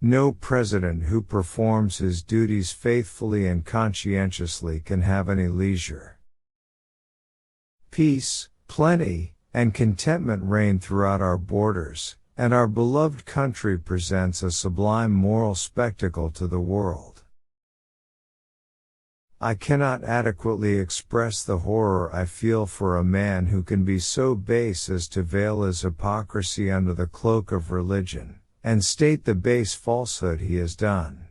No president who performs his duties faithfully and conscientiously can have any leisure. Peace, plenty, and contentment reign throughout our borders, and our beloved country presents a sublime moral spectacle to the world. I cannot adequately express the horror I feel for a man who can be so base as to veil his hypocrisy under the cloak of religion, and state the base falsehood he has done.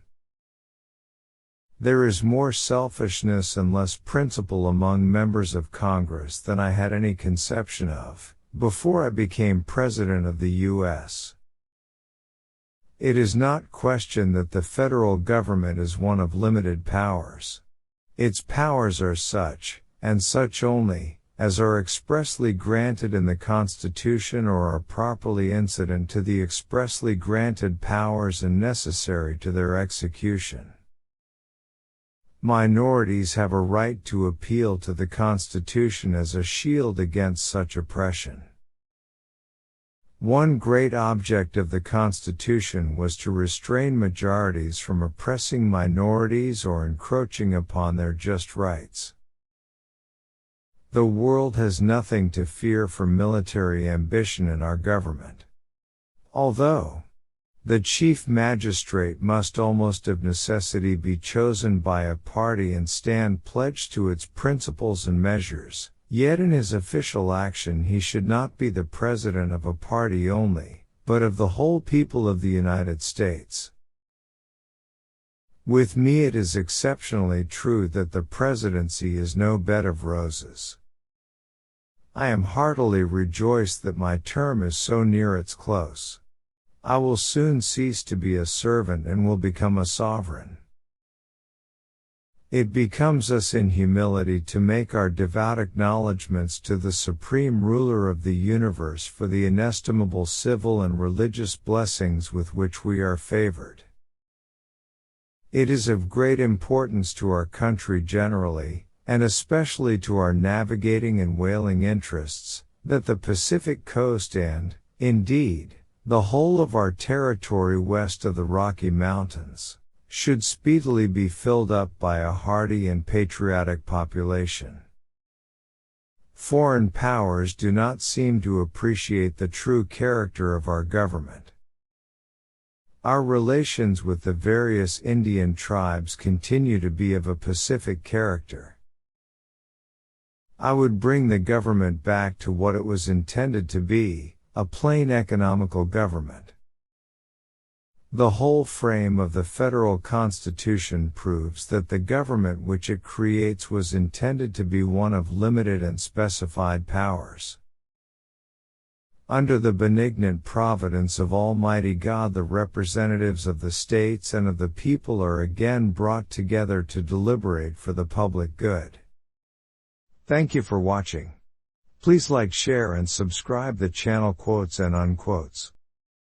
There is more selfishness and less principle among members of Congress than I had any conception of, before I became President of the U.S. It is not questioned that the federal government is one of limited powers. Its powers are such, and such only, as are expressly granted in the Constitution or are properly incident to the expressly granted powers and necessary to their execution. Minorities have a right to appeal to the Constitution as a shield against such oppression. One great object of the Constitution was to restrain majorities from oppressing minorities or encroaching upon their just rights. The world has nothing to fear from military ambition in our government. Although the chief magistrate must almost of necessity be chosen by a party and stand pledged to its principles and measures, yet in his official action he should not be the president of a party only, but of the whole people of the United States. With me it is exceptionally true that the presidency is no bed of roses. I am heartily rejoiced that my term is so near its close. I will soon cease to be a servant and will become a sovereign. It becomes us in humility to make our devout acknowledgments to the Supreme Ruler of the universe for the inestimable civil and religious blessings with which we are favored. It is of great importance to our country generally, and especially to our navigating and whaling interests, that the Pacific coast and, indeed, the whole of our territory west of the Rocky Mountains, should speedily be filled up by a hardy and patriotic population. Foreign powers do not seem to appreciate the true character of our government. Our relations with the various Indian tribes continue to be of a pacific character. I would bring the government back to what it was intended to be, a plain economical government. The whole frame of the federal Constitution proves that the government which it creates was intended to be one of limited and specified powers. Under the benignant providence of Almighty God, the representatives of the states and of the people are again brought together to deliberate for the public good. Thank you for watching. Please like, share and subscribe the channel Quotes and Unquotes.